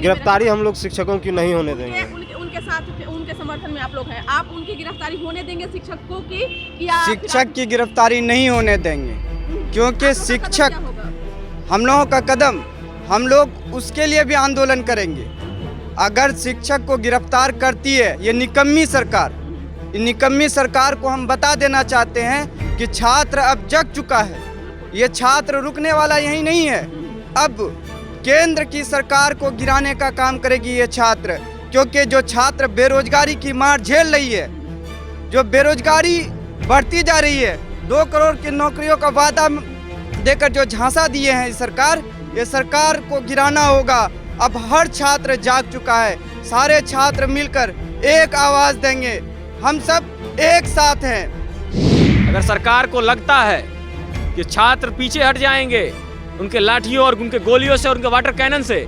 गिरफ्तारी हम लोग शिक्षकों की नहीं होने देंगे। उनके साथ उनके समर्थन में आप लोग हैं, आप उनकी गिरफ्तारी होने देंगे शिक्षकों की या शिक्षक की गिरफ्तारी नहीं होने देंगे, क्योंकि शिक्षक हम लोगों का कदम, हम लोग उसके लिए भी आंदोलन करेंगे। अगर शिक्षक को गिरफ्तार करती है ये निकम्मी सरकार, निकम्मी सरकार को हम बता देना चाहते हैं कि छात्र अब जग चुका है। ये छात्र रुकने वाला यही नहीं है, अब केंद्र की सरकार को गिराने का काम करेगी ये छात्र, क्योंकि जो छात्र बेरोजगारी की मार झेल रही है, जो बेरोजगारी बढ़ती जा रही है, 2 करोड़ की नौकरियों का वादा देकर जो झांसा दिए हैं ये सरकार को गिराना होगा। अब हर छात्र जाग चुका है, सारे छात्र मिलकर एक आवाज़ देंगे, हम सब एक साथ हैं। अगर सरकार को लगता है कि छात्र पीछे हट जाएंगे उनके लाठियों और उनके गोलियों से और उनके वाटर कैनन से,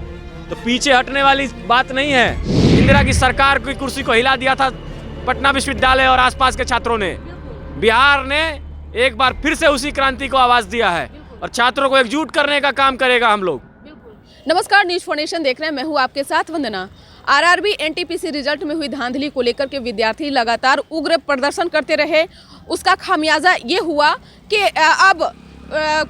तो पीछे हटने वाली बात नहीं है। इंदिरा की सरकार की कुर्सी को हिला दिया था पटना विश्वविद्यालय और आसपास के छात्रों ने। बिहार ने एक बार फिर से उसी क्रांति को आवाज़ दिया है और छात्रों को एकजुट करने का काम करेगा हम लोग। नमस्कार, न्यूज़ फॉर नेशन देख रहे हैं, मैं हूं आपके साथ वंदना। आरआरबी एनटीपीसी रिजल्ट में हुई धांधली को लेकर के विद्यार्थी लगातार उग्र प्रदर्शन करते रहे। उसका खामियाजा ये हुआ कि अब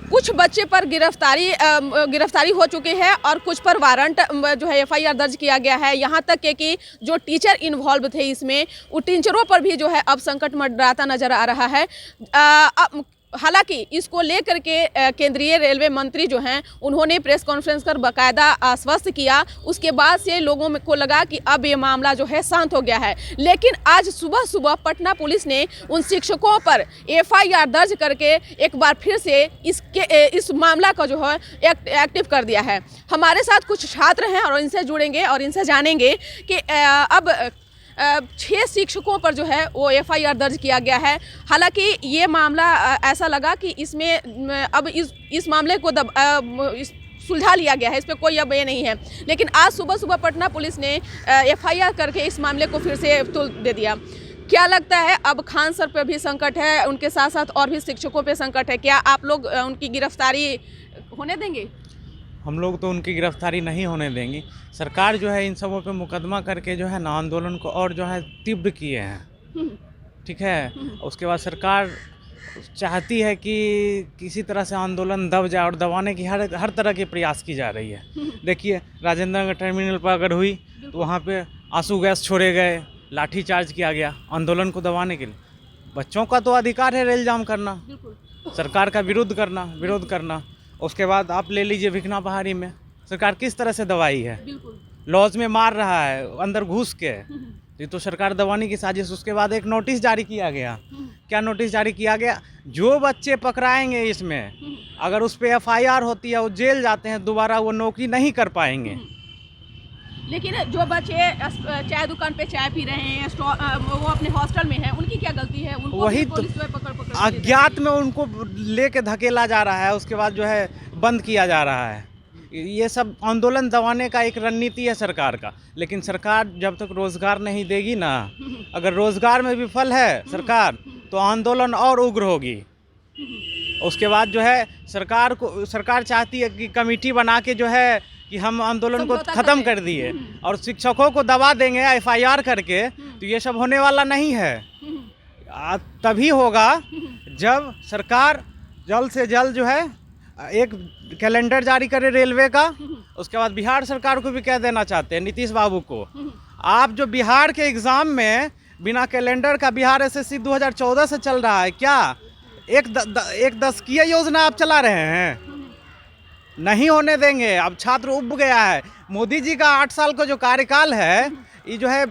कुछ बच्चे पर गिरफ्तारी हो चुकी है और कुछ पर वारंट जो है एफआईआर दर्ज किया गया है। यहाँ तक कि जो टीचर इन्वॉल्व थे इसमें, उन टीचरों पर भी जो है अब संकट मंडराता नजर आ रहा है। हालांकि इसको लेकर के केंद्रीय रेलवे मंत्री जो हैं उन्होंने प्रेस कॉन्फ्रेंस कर बाकायदा आश्वस्त किया। उसके बाद से लोगों को लगा कि अब ये मामला जो है शांत हो गया है, लेकिन आज सुबह सुबह पटना पुलिस ने उन शिक्षकों पर एफआईआर दर्ज करके एक बार फिर से इस मामला को जो है एक्टिव कर दिया है। हमारे साथ कुछ छात्र हैं और इनसे जुड़ेंगे और इनसे जानेंगे कि अब 6 शिक्षकों पर जो है वो एफआईआर दर्ज किया गया है। हालांकि ये मामला ऐसा लगा कि इसमें अब इस मामले को सुलझा लिया गया है, इस पर कोई अब ये नहीं है। लेकिन आज सुबह सुबह पटना पुलिस ने एफआईआर करके इस मामले को फिर से तुल दे दिया। क्या लगता है, अब खान सर पे भी संकट है, उनके साथ साथ और भी शिक्षकों पे संकट है, क्या आप लोग उनकी गिरफ्तारी होने देंगे? हम लोग तो उनकी गिरफ्तारी नहीं होने देंगे। सरकार जो है इन सबों पे मुकदमा करके जो है ना आंदोलन को और जो है तीव्र किए हैं, ठीक है। उसके बाद सरकार चाहती है कि किसी तरह से आंदोलन दब जाए और दबाने की हर तरह की प्रयास की जा रही है। देखिए, राजेंद्र नगर टर्मिनल पर अगर हुई तो वहाँ पे आंसू गैस छोड़े गए, लाठी चार्ज किया गया आंदोलन को दबाने के लिए। बच्चों का तो अधिकार है रेल जाम करना, सरकार का विरोध करना। उसके बाद आप ले लीजिए भिखना पहाड़ी में सरकार किस तरह से दवाई है, लॉज में मार रहा है अंदर घुस के, ये तो सरकार दबाने की साजिश। उसके बाद एक नोटिस जारी किया गया। क्या नोटिस जारी किया गया? जो बच्चे पकड़ाएंगे इसमें, अगर उस पर एफआईआर होती है वो जेल जाते हैं, दोबारा वो नौकरी नहीं कर पाएंगे। लेकिन जो बच्चे चाय दुकान पे चाय पी रहे हैं, वो अपने हॉस्टल में हैं, उनकी क्या गलती है? उनको वही तो अज्ञात में उनको लेके धकेला जा रहा है, उसके बाद जो है बंद किया जा रहा है। ये सब आंदोलन दबाने का एक रणनीति है सरकार का। लेकिन सरकार जब तक रोजगार नहीं देगी ना, अगर रोजगार में विफल है सरकार तो आंदोलन और उग्र होगी। उसके बाद जो है सरकार चाहती है कि कमेटी बना के जो है कि हम आंदोलन को ख़त्म कर दिए और शिक्षकों को दबा देंगे एफआईआर करके, तो ये सब होने वाला नहीं है। तभी होगा जब सरकार जल्द से जल्द जो है एक कैलेंडर जारी करे रेलवे का। उसके बाद बिहार सरकार को भी कह देना चाहते हैं, नीतीश बाबू को, आप जो बिहार के एग्ज़ाम में बिना कैलेंडर का बिहार एसएससी 2014 से चल रहा है, क्या एक दशकीय योजना आप चला रहे हैं? नहीं होने देंगे। अब छात्र उब गया है। मोदी जी का 8 साल का जो कार्यकाल है, ये जो है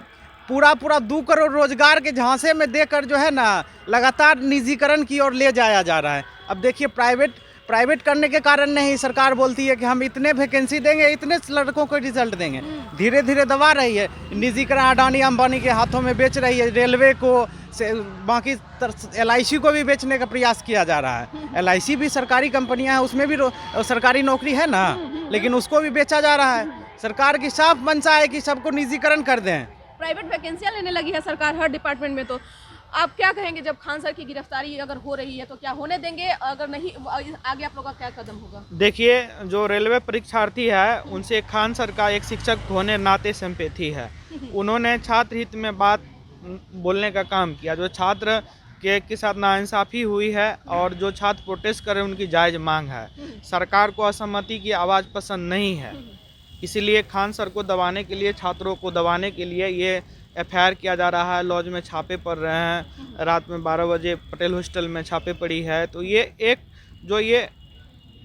पूरा 2 करोड़ रोजगार के झांसे में देकर जो है ना लगातार निजीकरण की ओर ले जाया जा रहा है। अब देखिए, प्राइवेट करने के कारण नहीं, सरकार बोलती है कि हम इतने वैकेंसी देंगे, इतने लड़कों को रिजल्ट देंगे, धीरे धीरे दबा रही है। निजीकरण अडानी अंबानी के हाथों में बेच रही है, रेलवे को बाकी LIC को भी बेचने का प्रयास किया जा रहा है। LIC भी सरकारी कंपनियां हैं, उसमें भी सरकारी नौकरी है ना, लेकिन उसको भी बेचा जा रहा है। सरकार की साफ मंशा है कि सबको निजीकरण कर दें। प्राइवेट वैकेंसियां लेने लगी है सरकार हर डिपार्टमेंट में। तो आप क्या कहेंगे जब खान सर की गिरफ्तारी अगर हो रही है तो क्या होने देंगे, अगर नहीं आगे आप लोगों का क्या कदम होगा? देखिए, जो रेलवे परीक्षार्थी है उनसे खान सर का एक शिक्षक होने नाते सिंपैथी है। उन्होंने छात्र हित में बात बोलने का काम किया। जो छात्र के साथ नाइंसाफ़ी हुई है और जो छात्र प्रोटेस्ट कर रहे हैं उनकी जायज़ मांग है। सरकार को असहमति की आवाज़ पसंद नहीं है, इसीलिए खान सर को दबाने के लिए, छात्रों को दबाने के लिए ये एफआईआर किया जा रहा है। लॉज में छापे पड़ रहे हैं, रात में 12 बजे पटेल हॉस्टल में छापे पड़ी है। तो ये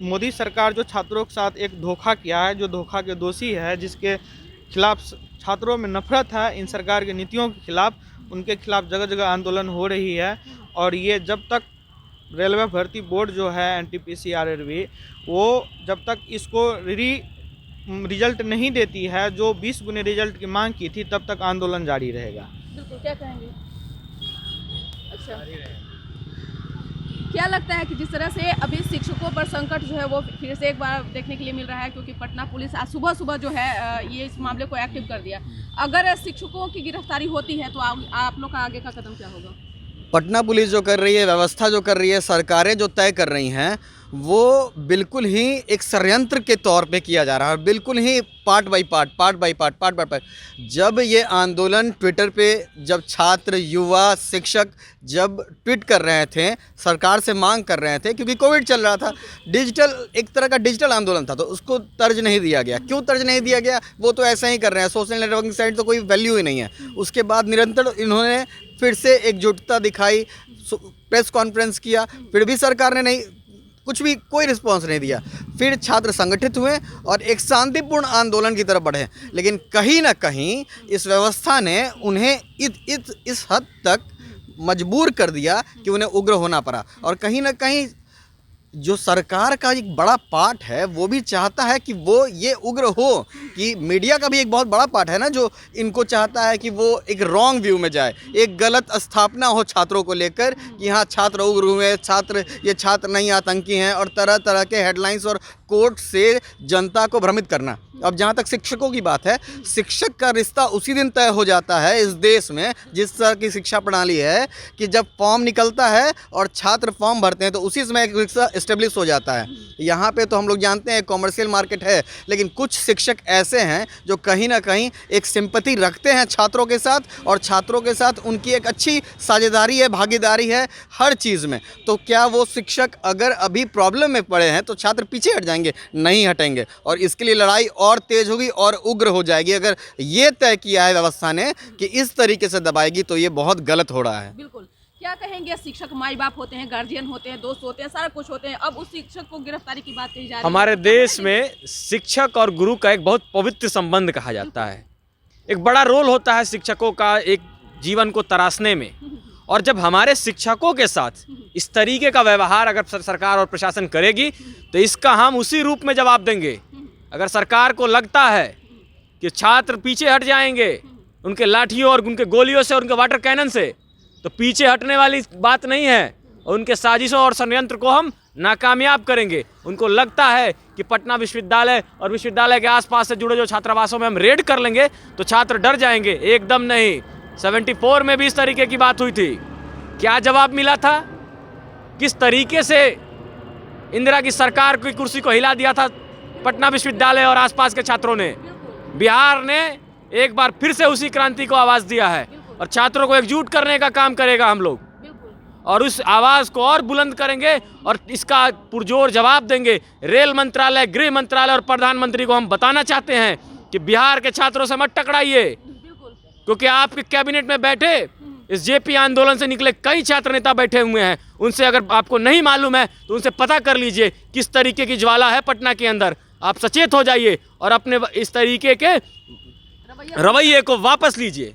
मोदी सरकार जो छात्रों के साथ एक धोखा किया है, जो धोखा के दोषी है, जिसके खिलाफ छात्रों में नफरत है इन सरकार की नीतियों के खिलाफ, उनके खिलाफ जगह जगह आंदोलन हो रही है। और ये जब तक रेलवे भर्ती बोर्ड जो है एनटीपीसी आरआरबी, वो जब तक इसको रिजल्ट नहीं देती है, जो 20 गुने रिजल्ट की मांग की थी, तब तक आंदोलन जारी रहेगा। बिल्कुल, क्या कहेंगे? अच्छा, क्या लगता है कि जिस तरह से अभी शिक्षकों पर संकट जो है वो फिर से एक बार देखने के लिए मिल रहा है, क्योंकि पटना पुलिस आज सुबह सुबह जो है ये इस मामले को एक्टिव कर दिया। अगर शिक्षकों की गिरफ्तारी होती है तो आप लोग का आगे का कदम क्या होगा? पटना पुलिस जो कर रही है, व्यवस्था जो कर रही है, सरकारें जो तय कर रही हैं, वो बिल्कुल ही एक षड्यंत्र के तौर पे किया जा रहा है। बिल्कुल ही पार्ट बाय पार्ट। जब ये आंदोलन ट्विटर पे, जब छात्र, युवा, शिक्षक जब ट्वीट कर रहे थे, सरकार से मांग कर रहे थे, क्योंकि कोविड चल रहा था, एक तरह का डिजिटल आंदोलन था, तो उसको तर्ज नहीं दिया गया। क्यों तर्ज नहीं दिया गया? वो तो ऐसा ही कर रहे हैं, सोशल नेटवर्किंग साइट तो कोई वैल्यू ही नहीं है। उसके बाद निरंतर इन्होंने फिर से एकजुटता दिखाई, प्रेस कॉन्फ्रेंस किया, फिर भी सरकार ने नहीं, कुछ भी, कोई रिस्पांस नहीं दिया। फिर छात्र संगठित हुए और एक शांतिपूर्ण आंदोलन की तरफ बढ़े। लेकिन कहीं ना कहीं इस व्यवस्था ने उन्हें इस हद तक मजबूर कर दिया कि उन्हें उग्र होना पड़ा। और कहीं ना कहीं जो सरकार का एक बड़ा पार्ट है वो भी चाहता है कि वो ये उग्र हो, कि मीडिया का भी एक बहुत बड़ा पार्ट है ना, जो इनको चाहता है कि वो एक रॉन्ग व्यू में जाए, एक गलत स्थापना हो छात्रों को लेकर कि हाँ छात्र उग्र हुए, ये छात्र नहीं आतंकी हैं, और तरह तरह के हेडलाइंस और कोर्ट से जनता को भ्रमित करना। अब जहाँ तक शिक्षकों की बात है, शिक्षक का रिश्ता उसी दिन तय हो जाता है इस देश में, जिस तरह की शिक्षा प्रणाली है, कि जब फॉर्म निकलता है और छात्र फॉर्म भरते हैं तो उसी समय एक रिश्ता इस्टेब्लिश हो जाता है। यहाँ पे तो हम लोग जानते हैं कॉमर्शियल मार्केट है, लेकिन कुछ शिक्षक ऐसे हैं जो कहीं ना कहीं एक सिंपैथी रखते हैं छात्रों के साथ, और छात्रों के साथ उनकी एक अच्छी साझेदारी है, भागीदारी है हर चीज़ में। तो क्या वो शिक्षक अगर अभी प्रॉब्लम में पड़े हैं तो छात्र पीछे हट जाएंगे? नहीं हटेंगे, और इसके लिए लड़ाई और तेज होगी और उग्र हो जाएगी। अगर ये तय किया है व्यवस्था ने कि इस तरीके से दबाएगी, तो ये बहुत गलत हो रहा है। बिल्कुल, क्या कहेंगे? शिक्षक माई बाप होते हैं, गार्जियन होते हैं, दोस्त होते हैं, सारा कुछ होते हैं। अब उस शिक्षक को गिरफ्तारी की बात कही जा रही है। हमारे देश में शिक्षक और गुरु का एक बहुत पवित्र संबंध कहा जाता है। एक बड़ा रोल होता है शिक्षकों का एक जीवन को तराशने में, और जब हमारे शिक्षकों के साथ इस तरीके का व्यवहार अगर सरकार और प्रशासन करेगी तो इसका हम उसी रूप में जवाब देंगे। अगर सरकार को लगता है कि छात्र पीछे हट जाएंगे उनके लाठियों और उनके गोलियों से और उनके वाटर कैनन से, तो पीछे हटने वाली बात नहीं है, और उनके साजिशों और षड्यंत्र को हम नाकामयाब करेंगे। उनको लगता है कि पटना विश्वविद्यालय और विश्वविद्यालय के आसपास से जुड़े जो छात्रावासों में हम रेड कर लेंगे तो छात्र डर जाएंगे। एकदम नहीं। 74 में भी इस तरीके की बात हुई थी। क्या जवाब मिला था? किस तरीके से इंदिरा की सरकार की कुर्सी को हिला दिया था पटना विश्वविद्यालय और आसपास के छात्रों ने। बिहार ने एक बार फिर से उसी क्रांति को आवाज दिया है, और छात्रों को एकजुट करने का काम करेगा हम लोग, और उस आवाज़ को और बुलंद करेंगे और इसका पुरजोर जवाब देंगे। रेल मंत्रालय, गृह मंत्रालय और प्रधानमंत्री को हम बताना चाहते हैं कि बिहार के छात्रों से मत टकराइए, क्योंकि आपके कैबिनेट में बैठे इस जेपी आंदोलन से निकले कई छात्र नेता बैठे हुए हैं। उनसे अगर आपको नहीं मालूम है तो उनसे पता कर लीजिए किस तरीके की ज्वाला है पटना के अंदर। आप सचेत हो जाइए और अपने इस तरीके के रवैये को वापस लीजिए।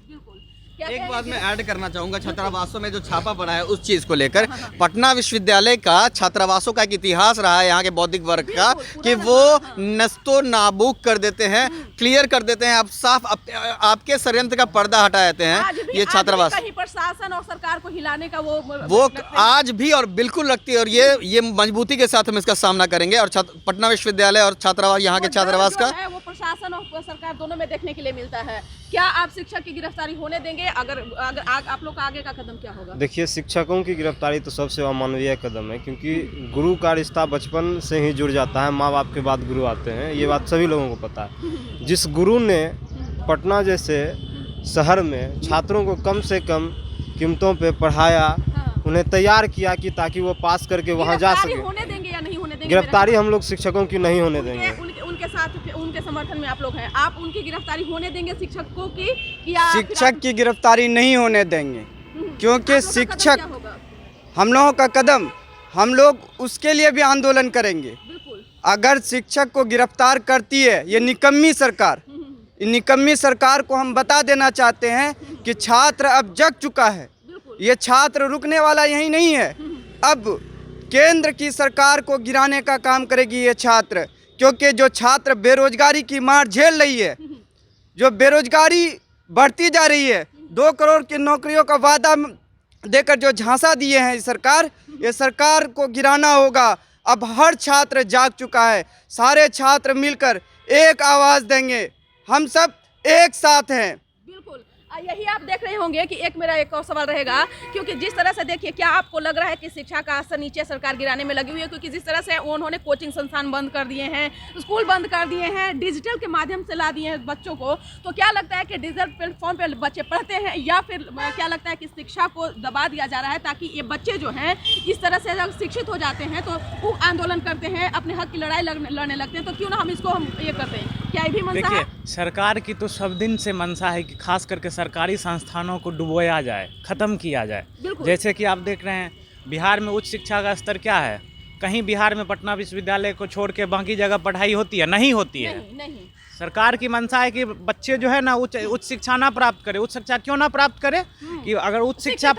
एक बात मैं ऐड करना चाहूँगा, छात्रावासों में जो छापा पड़ा है उस चीज़ को लेकर। पटना विश्वविद्यालय का छात्रावासों का एक इतिहास रहा है यहाँ के बौद्धिक वर्ग का, कि वो नस्तो नाबूक कर देते हैं, क्लियर कर देते हैं, आप साफ आपके षड्यंत्र का पर्दा हटा देते हैं। ये छात्रावास कहीं प्रशासन और सरकार को हिलाने का वो आज भी और बिल्कुल लगती है, और ये मजबूती के साथ हम इसका सामना करेंगे। और पटना विश्वविद्यालय और छात्रावास, यहाँ के छात्रावास का प्रशासन और सरकार दोनों में देखने के लिए मिलता है। क्या आप शिक्षक की गिरफ्तारी होने देंगे? अगर आप लोग का आगे का कदम क्या होगा? देखिए, शिक्षकों की गिरफ्तारी तो सबसे अमानवीय कदम है, क्योंकि गुरु का रिश्ता बचपन से ही जुड़ जाता है। माँ बाप के बाद गुरु आते हैं, ये बात सभी लोगों को पता है। जिस गुरु ने पटना जैसे शहर में छात्रों को कम से कम कीमतों पे पढ़ाया, उन्हें तैयार किया कि ताकि वो पास करके वहाँ जा सके। होने देंगे या नहीं होने देंगे? गिरफ्तारी हम लोग शिक्षकों की नहीं होने देंगे। उनके साथ उनके समर्थन में आप लोग हैं, आप उनकी गिरफ्तारी होने देंगे शिक्षकों की? या शिक्षक की गिरफ्तारी नहीं होने देंगे, क्योंकि शिक्षक हम लोगों का कदम, हम लोग उसके लिए भी आंदोलन करेंगे। बिल्कुल। अगर शिक्षक को गिरफ्तार करती है ये निकम्मी सरकार, निकम्मी सरकार को हम बता देना चाहते हैं कि छात्र अब जग चुका है। ये छात्र रुकने वाला यही नहीं है, अब केंद्र की सरकार को गिराने का काम करेगी ये छात्र, क्योंकि जो छात्र बेरोजगारी की मार झेल रही है, जो बेरोजगारी बढ़ती जा रही है, 2 करोड़ की नौकरियों का वादा देकर जो झांसा दिए हैं ये सरकार को गिराना होगा। अब हर छात्र जाग चुका है, सारे छात्र मिलकर एक आवाज़ देंगे, हम सब एक साथ हैं। बिल्कुल, यही आप देख रहे होंगे कि मेरा एक और सवाल रहेगा, क्योंकि जिस तरह से देखिए, क्या आपको लग रहा है कि शिक्षा का स्तर नीचे सरकार गिराने में लगी हुई है? क्योंकि जिस तरह से उन्होंने कोचिंग संस्थान बंद कर दिए हैं, स्कूल बंद कर दिए हैं, डिजिटल के माध्यम से ला दिए हैं बच्चों को, तो क्या लगता है कि डिजिटल प्लेटफॉर्म पर बच्चे पढ़ते हैं, या फिर क्या लगता है कि शिक्षा को दबा दिया जा रहा है ताकि ये बच्चे जो हैं इस तरह से अगर शिक्षित हो जाते हैं तो वो आंदोलन करते हैं, अपने हक की लड़ाई लड़ने लगते हैं? तो क्यों ना हम इसको ये करते हैं? क्या ये भी मंशा है? देखिए, सरकार की तो सब दिन से मंशा है कि खास करके सरकारी संस्थानों को डुबोया जाए, ख़त्म किया जाए। जैसे कि आप देख रहे हैं बिहार में उच्च शिक्षा का स्तर क्या है? कहीं बिहार में पटना विश्वविद्यालय को छोड़ के बाकी जगह पढ़ाई होती है? नहीं होती है। नहीं। सरकार की मंशा है कि बच्चे जो है ना उच्च शिक्षा ना प्राप्त करें। उच्च शिक्षा क्यों ना प्राप्त करें? कि अगर उच्च शिक्षा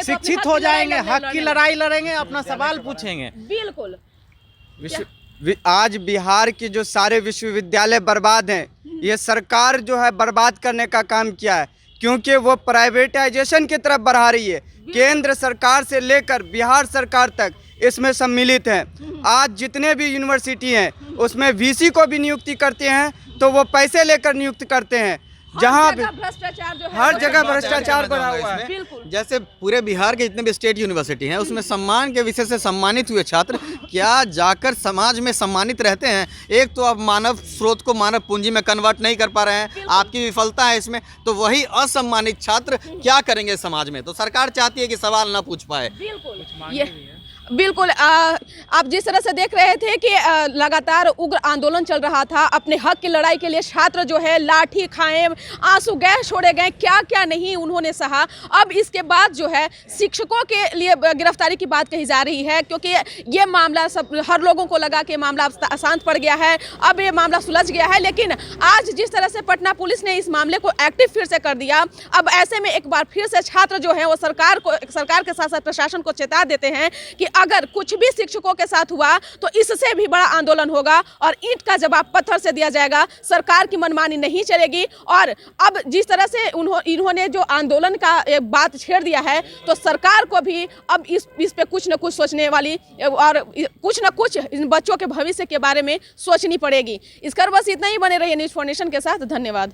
शिक्षित हो जाएंगे, हक की लड़ाई लड़ेंगे, अपना सवाल पूछेंगे। बिल्कुल। आज बिहार की जो सारे विश्वविद्यालय बर्बाद हैं, ये सरकार जो है बर्बाद करने का काम किया है, क्योंकि वो प्राइवेटाइजेशन की तरफ बढ़ा रही है। केंद्र सरकार से लेकर बिहार सरकार तक इसमें सम्मिलित हैं। आज जितने भी यूनिवर्सिटी हैं उसमें वीसी को भी नियुक्ति करते हैं, तो वो पैसे लेकर नियुक्त करते हैं। जहाँ भी भ्रष्टाचार जो है, हर जगह भ्रष्टाचार बढ़ा हुआ है। बिल्कुल। जैसे पूरे बिहार के जितने भी स्टेट यूनिवर्सिटी हैं उसमें सम्मान के विषय से सम्मानित हुए छात्र क्या जाकर समाज में सम्मानित रहते हैं? एक तो आप मानव स्रोत को मानव पूंजी में कन्वर्ट नहीं कर पा रहे हैं, आपकी विफलता है इसमें, तो वही असम्मानित छात्र क्या करेंगे समाज में? तो सरकार चाहती है कि सवाल ना पूछ पाए। बिल्कुल, आप जिस तरह से देख रहे थे कि लगातार उग्र आंदोलन चल रहा था अपने हक की लड़ाई के लिए। छात्र जो है लाठी खाए, आंसू गैस छोड़े गए, क्या क्या नहीं उन्होंने सहा। अब इसके बाद जो है शिक्षकों के लिए गिरफ्तारी की बात कही जा रही है, क्योंकि ये मामला हर लोगों को लगा कि मामला अशांत पड़ गया है, अब ये मामला सुलझ गया है। लेकिन आज जिस तरह से पटना पुलिस ने इस मामले को एक्टिव फिर से कर दिया, अब ऐसे में एक बार फिर से छात्र जो है वो सरकार के साथ साथ प्रशासन को चेता देते हैं कि अगर कुछ भी शिक्षकों के साथ हुआ तो इससे भी बड़ा आंदोलन होगा और ईंट का जवाब पत्थर से दिया जाएगा। सरकार की मनमानी नहीं चलेगी। और अब जिस तरह से इन्होंने जो आंदोलन का बात छेड़ दिया है, तो सरकार को भी अब इस पे कुछ न कुछ सोचने वाली और कुछ न कुछ इन बच्चों के भविष्य के बारे में सोचनी पड़ेगी। इस कर बस इतना ही। बने रहिए न्यूज़ 4 नेशन के साथ। धन्यवाद।